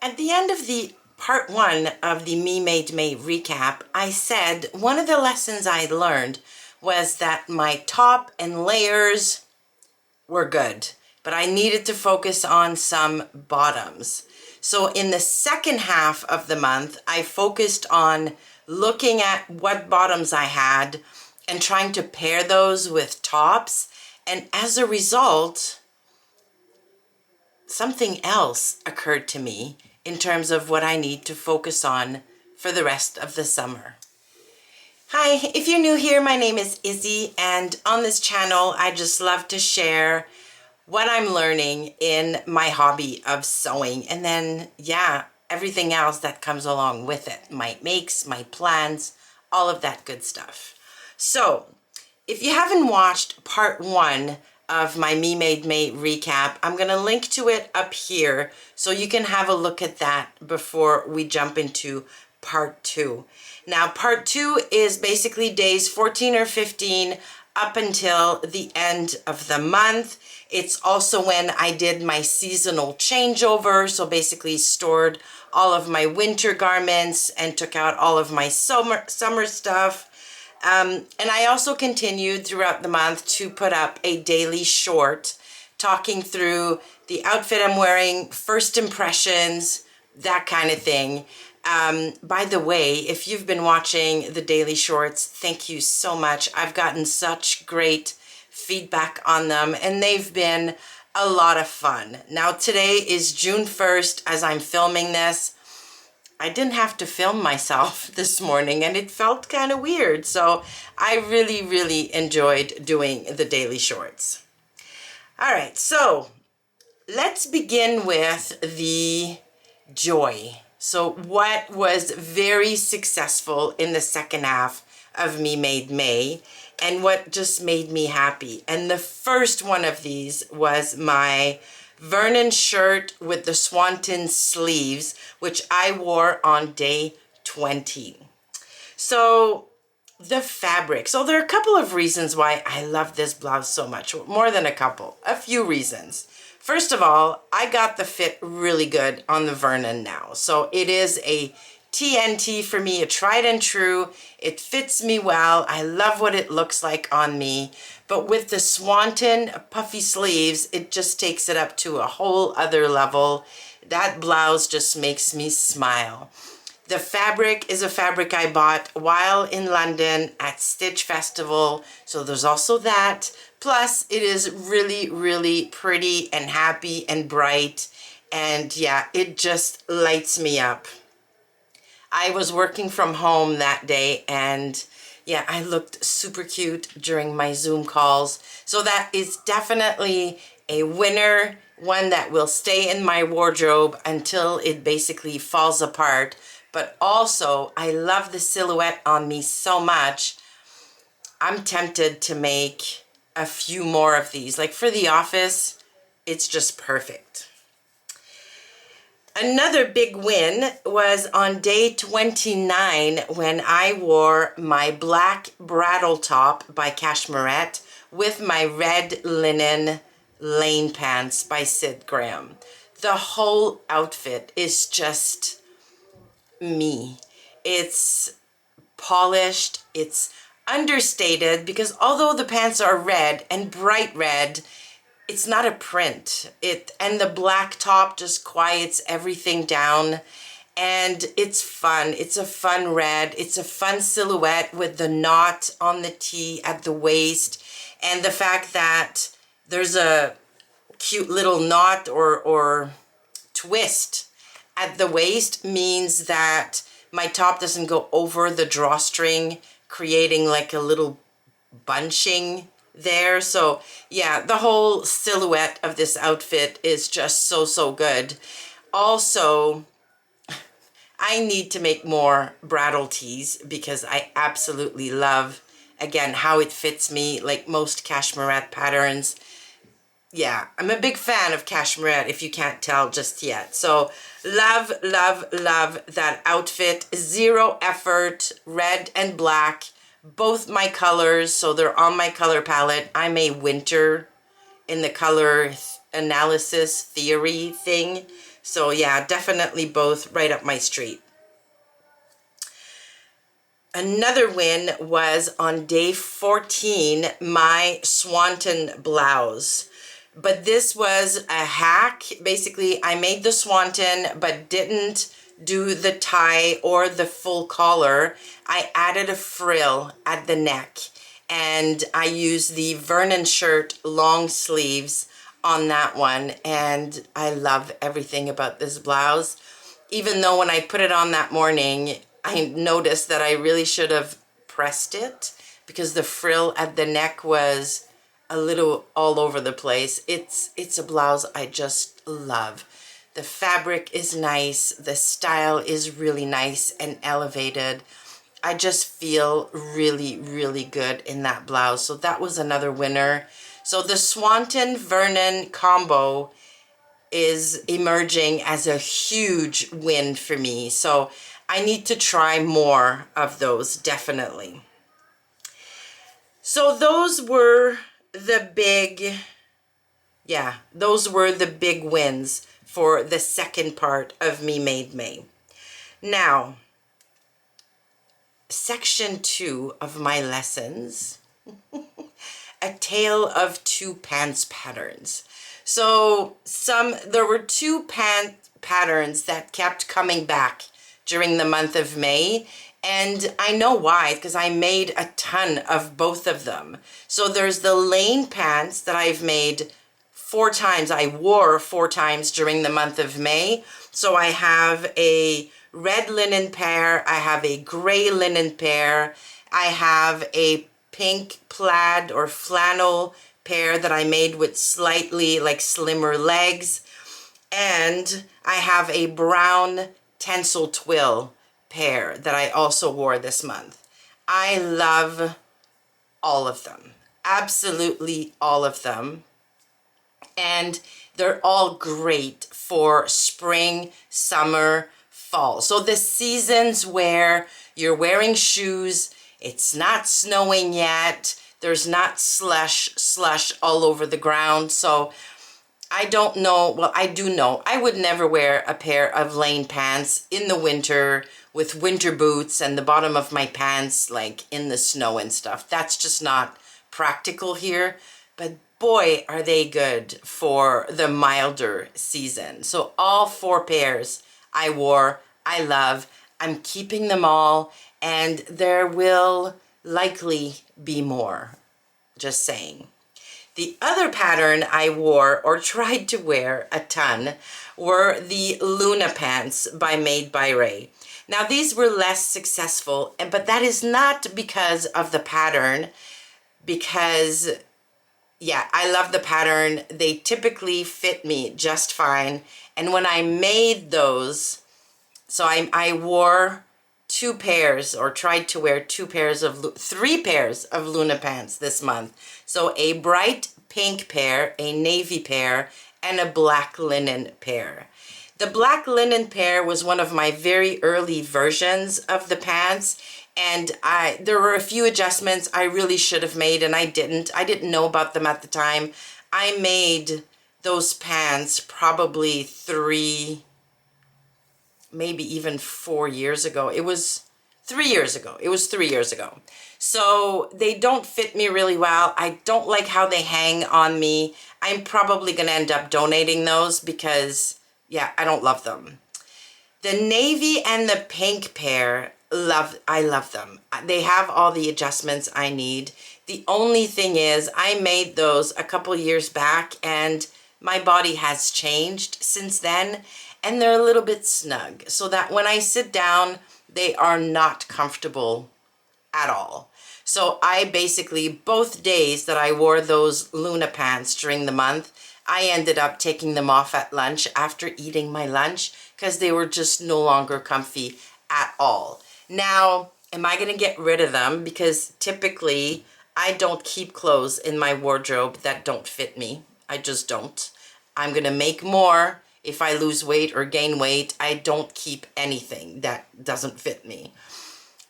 At the end of the part one of the Me Made May recap, I said one of the lessons I learned was that my top and layers were good, but I needed to focus on some bottoms. So in the second half of the month, I focused on looking at what bottoms I had and trying to pair those with tops. And as a result, something else occurred to me in terms of what I need to focus on for the rest of the summer. Hi, if you're new here, my name is Izzy, and on this channel, I just love to share what I'm learning in my hobby of sewing, and then, everything else that comes along with it. My makes, my plans, all of that good stuff. So, if you haven't watched part one of my Me Made May recap, I'm going to link to it up here so you can have a look at that before we jump into part two. Now, part two is basically days 14 or 15 up until the end of the month. It's also when I did my seasonal changeover, so basically stored all of my winter garments and took out all of my summer stuff. And I also continued throughout the month to put up a daily short talking through the outfit I'm wearing, first impressions, that kind of thing. By the way, if you've been watching the daily shorts, thank you so much. I've gotten such great feedback on them, and they've been a lot of fun. Now, today is June 1st as I'm filming this. I didn't have to film myself this morning, and it felt kind of weird. So I really enjoyed doing the daily shorts. All right, so let's begin with the joy. So what was very successful in the second half of Me Made May, and what just made me happy? And the first one of these was my Vernon shirt with the Swanton sleeves, which I wore on day 20. So the fabric. So there are a couple of reasons why I love this blouse so much. More than a couple. A few reasons. First of all, I got the fit really good on the Vernon now. So it is a TNT for me, a tried and true. It fits me well. I love what it looks like on me. But with the Swanton puffy sleeves, it just takes it up to a whole other level. That blouse just makes me smile. The fabric is a fabric I bought while in London at Stitch Festival. So there's also that. Plus, it is really pretty and happy and bright. And yeah, it just lights me up. I was working from home that day, and yeah, I looked super cute during my Zoom calls. So that is definitely a winner, one that will stay in my wardrobe until it basically falls apart. But also, I love the silhouette on me so much, I'm tempted to make a few more of these. Like for the office, it's just perfect. Another big win was on day 29 when I wore my black Brattle top by Cashmerette with my red linen lane pants by Sid Graham. The whole outfit is just me. It's polished, it's understated, because although the pants are red and bright red, it's not a print. And the black top just quiets everything down, and it's fun. It's a fun red. It's a fun silhouette with the knot on the tee at the waist, and the fact that there's a cute little knot or twist at the waist means that my top doesn't go over the drawstring, creating like a little bunching there. So yeah, the whole silhouette of this outfit is just so good. Also, I need to make more Brattle Tees because I absolutely love, again, how it fits me, like most Cashmerette patterns. Yeah, I'm a big fan of Cashmerette, if you can't tell just yet. So love that outfit. Zero effort, red and black, both my colors, so they're on my color palette. I'm a winter in the color analysis theory thing. So yeah, definitely both right up my street. Another win was on day 14, my Swanton blouse. But this was a hack. Basically, I made the Swanton but didn't do the tie or the full collar. I added a frill at the neck, and I used the Vernon shirt long sleeves on that one, and I love everything about this blouse. Even though when I put it on that morning, I noticed that I really should have pressed it because the frill at the neck was a little all over the place. It's a blouse I just love. The fabric is nice. The style is really nice and elevated. I just feel really, really good in that blouse. So that was another winner. So the Swanton Vernon combo is emerging as a huge win for me. So I need to try more of those, definitely. So those were the big, those were the big wins for the second part of Me Made May. Now, section 2 of my lessons, a tale of two pants patterns. So there were two pant patterns that kept coming back during the month of May, and I know why, because I made a ton of both of them. So there's the lane pants that I've made 4 times. I wore 4 times during the month of May. So I have a red linen pair, I have a gray linen pair, I have a pink plaid or flannel pair that I made with slightly like slimmer legs, and I have a brown tencel twill pair that I also wore this month. I love all of them, absolutely all of them, and they're all great for spring, summer, fall. So the seasons where you're wearing shoes, it's not snowing yet, there's not slush all over the ground. So I don't know, well, I do know, I would never wear a pair of lane pants in the winter with winter boots and the bottom of my pants like in the snow and stuff. That's just not practical here. But boy, are they good for the milder season. So all 4 pairs I wore, I love. I'm keeping them all, and there will likely be more, just saying. The other pattern I wore or tried to wear a ton were the Luna pants by Made by Ray. Now these were less successful, but that is not because of the pattern, because yeah, I love the pattern. They typically fit me just fine. And when I made those, so I wore 2 pairs, or tried to wear 3 pairs of Luna pants this month. So a bright pink pair, a navy pair, and a black linen pair. The black linen pair was one of my very early versions of the pants, and there were a few adjustments I really should have made, and I didn't. I didn't know about them at the time. I made those pants probably 3, maybe even 4 years ago. It was 3 years ago. It was 3 years ago. So they don't fit me really well. I don't like how they hang on me. I'm probably going to end up donating those because, yeah, I don't love them. The navy and the pink pair, I love them. They have all the adjustments I need. The only thing is I made those a couple years back, and my body has changed since then, and they're a little bit snug, so that when I sit down, they are not comfortable at all. So I basically, both days that I wore those Luna pants during the month, I ended up taking them off at lunch after eating my lunch because they were just no longer comfy at all. Now, am I going to get rid of them? Because typically I don't keep clothes in my wardrobe that don't fit me. I just don't. I'm going to make more. If I lose weight or gain weight, I don't keep anything that doesn't fit me.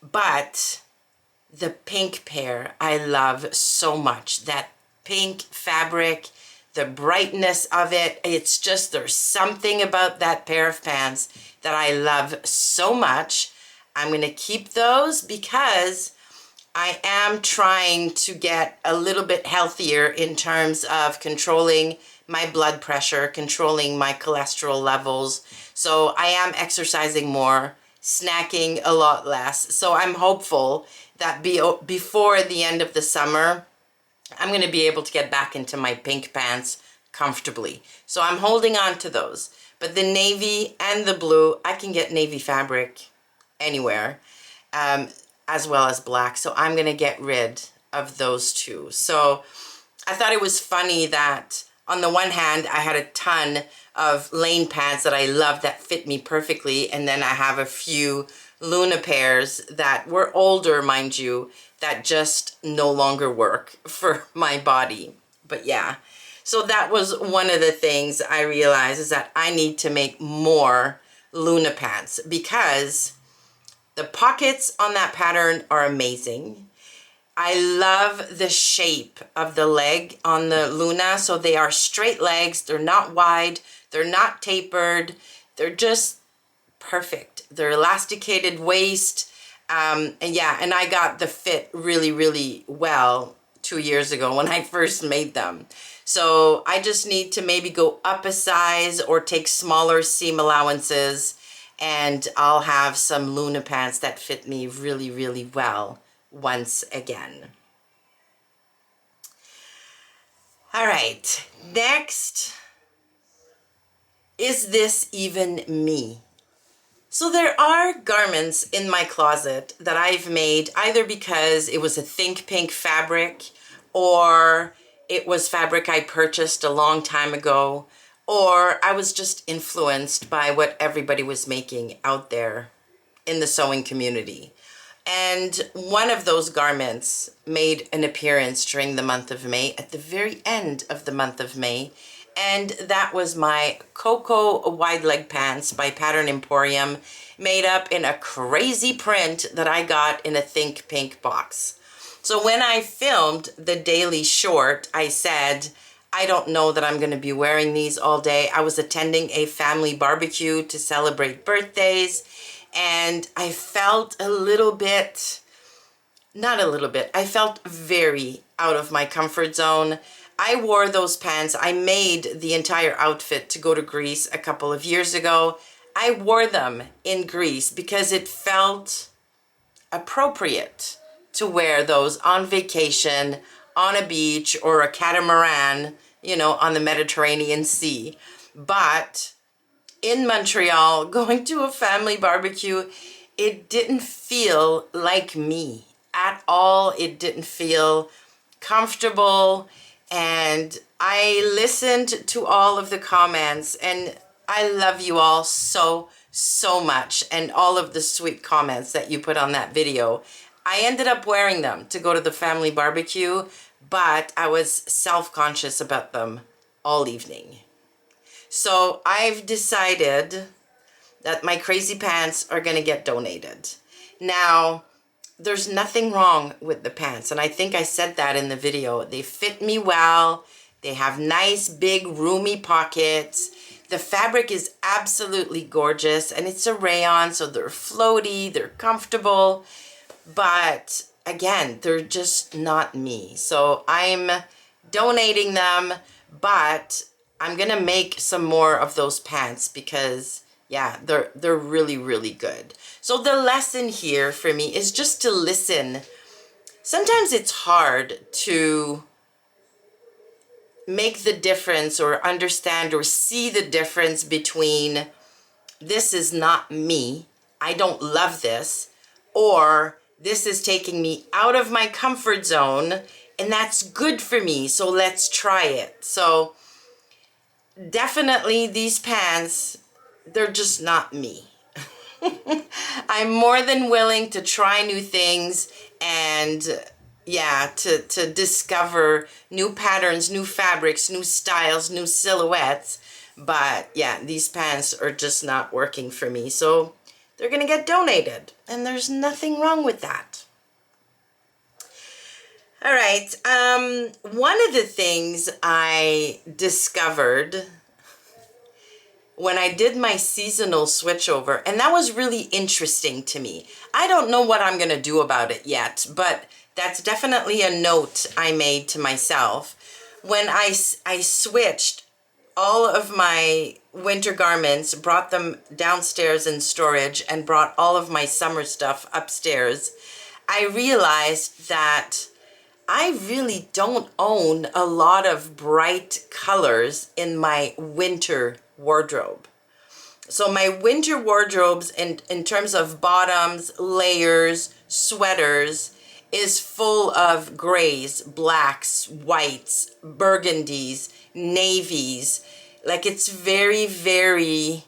But the pink pair I love so much. That pink fabric, the brightness of it. It's just, there's something about that pair of pants that I love so much. I'm going to keep those because I am trying to get a little bit healthier in terms of controlling my blood pressure, controlling my cholesterol levels. So I am exercising more, snacking a lot less. So I'm hopeful that before the end of the summer, I'm going to be able to get back into my pink pants comfortably. So I'm holding on to those. But the navy and the blue, I can get navy fabric anywhere, as well as black. So I'm going to get rid of those two. So I thought it was funny that on the one hand, I had a ton of lane pants that I loved that fit me perfectly. And then I have a few Luna pairs that were older, mind you, that just no longer work for my body. But yeah, so that was one of the things I realized, is that I need to make more Luna pants because the pockets on that pattern are amazing. I love the shape of the leg on the Luna. So they are straight legs. They're not wide. They're not tapered. They're just perfect. They're elasticated waist. And yeah, and I got the fit really, really well 2 years ago when I first made them. So I just need to maybe go up a size or take smaller seam allowances, and I'll have some Luna pants that fit me really, really well once again. All right, next, is this even me? So there are garments in my closet that I've made either because it was a think pink fabric, or it was fabric I purchased a long time ago, or I was just influenced by what everybody was making out there in the sewing community. And one of those garments made an appearance during the month of May, at the very end of the month of May, and that was my Coco wide leg pants by Pattern Emporium, made up in a crazy print that I got in a Think Pink box. So when I filmed the daily short, I said, I don't know that I'm going to be wearing these all day. I was attending a family barbecue to celebrate birthdays, and I felt a little bit, not a little bit, I felt very out of my comfort zone. I wore those pants. I made the entire outfit to go to Greece a couple of years ago. I wore them in Greece because it felt appropriate to wear those on vacation, on a beach, or a catamaran, you know, on the Mediterranean Sea. But in Montreal, going to a family barbecue, it didn't feel like me at all. It didn't feel comfortable. And I listened to all of the comments, and I love you all so, so much, and all of the sweet comments that you put on that video. I ended up wearing them to go to the family barbecue, but I was self-conscious about them all evening. So I've decided that my crazy pants are going to get donated. Now, there's nothing wrong with the pants, and I think I said that in the video. They fit me well. They have nice, big, roomy pockets. The fabric is absolutely gorgeous, and it's a rayon, so they're floaty, they're comfortable, but again, they're just not me. So I'm donating them, but I'm gonna make some more of those pants because yeah, they're really, really good. So the lesson here for me is just to listen. Sometimes it's hard to make the difference or understand or see the difference between this is not me, I don't love this, or this is taking me out of my comfort zone and that's good for me, so let's try it. So definitely these pants, they're just not me. I'm more than willing to try new things and yeah, to discover new patterns, new fabrics, new styles, new silhouettes. But yeah, these pants are just not working for me. So they're gonna get donated, and there's nothing wrong with that. All right. One of the things I discovered when I did my seasonal switchover, and that was really interesting to me. I don't know what I'm going to do about it yet, but that's definitely a note I made to myself. When I switched all of my winter garments, brought them downstairs in storage, and brought all of my summer stuff upstairs, I realized that I really don't own a lot of bright colors in my winter wardrobe. So my winter wardrobes in terms of bottoms, layers, sweaters is full of grays, blacks, whites, burgundies, navies. Like it's very, very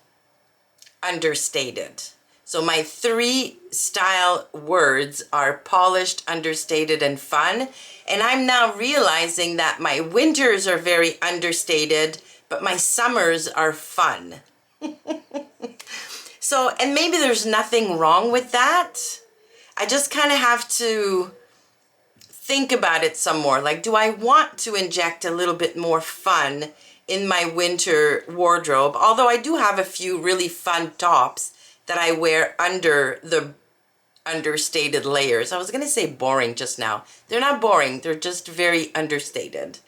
understated. So my 3 style words are polished, understated, and fun. And I'm now realizing that my winters are very understated, but my summers are fun. So, and maybe there's nothing wrong with that. I just kind of have to think about it some more. Like, do I want to inject a little bit more fun in my winter wardrobe? Although I do have a few really fun tops that I wear under the understated layers. I was going to say boring just now. They're not boring. They're just very understated.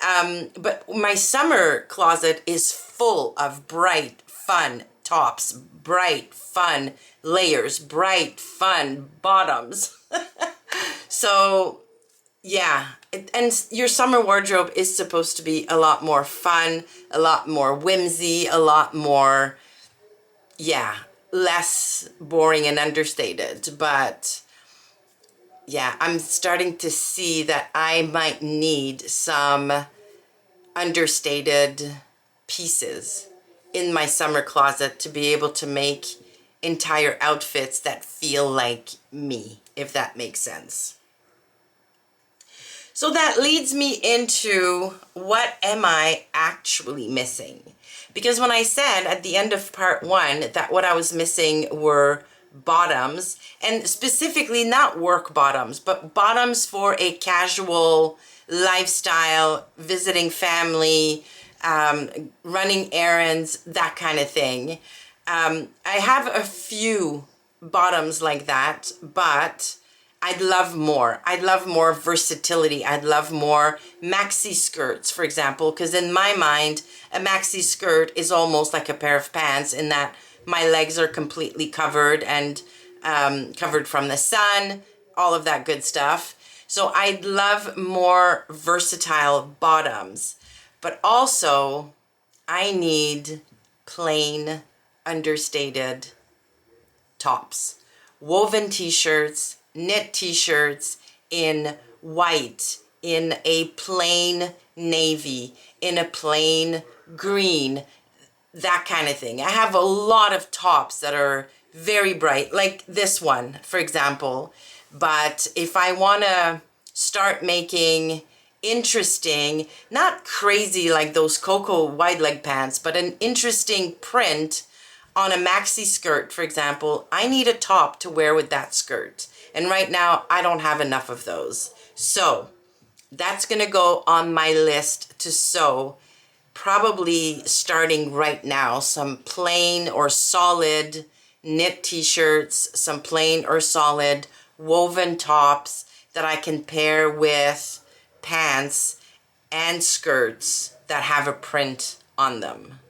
But my summer closet is full of bright, fun tops, bright, fun layers, bright, fun bottoms. So, yeah. And your summer wardrobe is supposed to be a lot more fun, a lot more whimsy, a lot more, yeah, less boring and understated. But yeah, I'm starting to see that I might need some understated pieces in my summer closet to be able to make entire outfits that feel like me, if that makes sense. So that leads me into what am I actually missing? Because when I said at the end of part 1 that what I was missing were bottoms, and specifically not work bottoms, but bottoms for a casual lifestyle, visiting family, running errands, that kind of thing. I have a few bottoms like that, but I'd love more. I'd love more versatility. I'd love more maxi skirts, for example, because in my mind, a maxi skirt is almost like a pair of pants in that my legs are completely covered and covered from the sun, all of that good stuff. So I'd love more versatile bottoms, but also I need plain, understated tops, woven t-shirts, knit t-shirts in white, in a plain navy, in a plain green, that kind of thing. I have a lot of tops that are very bright, like this one, for example. But if I want to start making interesting, not crazy like those Coco wide leg pants, but an interesting print on a maxi skirt, for example, I need a top to wear with that skirt. And right now, I don't have enough of those. So that's going to go on my list to sew, probably starting right now, some plain or solid knit t-shirts, some plain or solid woven tops that I can pair with pants and skirts that have a print on them.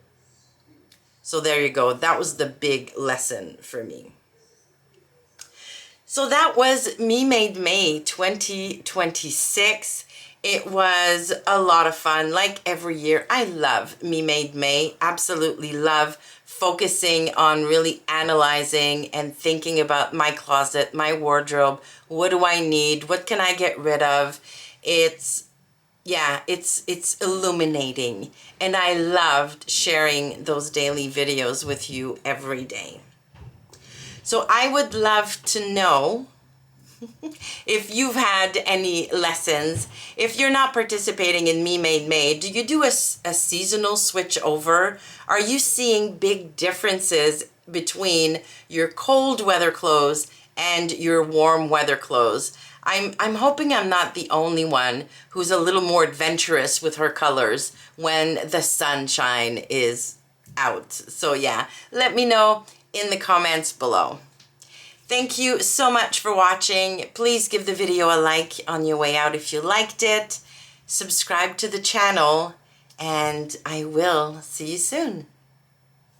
So there you go. That was the big lesson for me. So that was Me Made May 2026. It was a lot of fun. Like every year, I love Me Made May. Absolutely love focusing on really analyzing and thinking about my closet, my wardrobe. What do I need? What can I get rid of? It's illuminating. And I loved sharing those daily videos with you every day. So I would love to know if you've had any lessons. If you're not participating in Me Made May, do you do a seasonal switch over? Are you seeing big differences between your cold weather clothes and your warm weather clothes? I'm hoping I'm not the only one who's a little more adventurous with her colors when the sunshine is out. So yeah, let me know in the comments below. Thank you so much for watching. Please give the video a like on your way out if you liked it. Subscribe to the channel, and I will see you soon.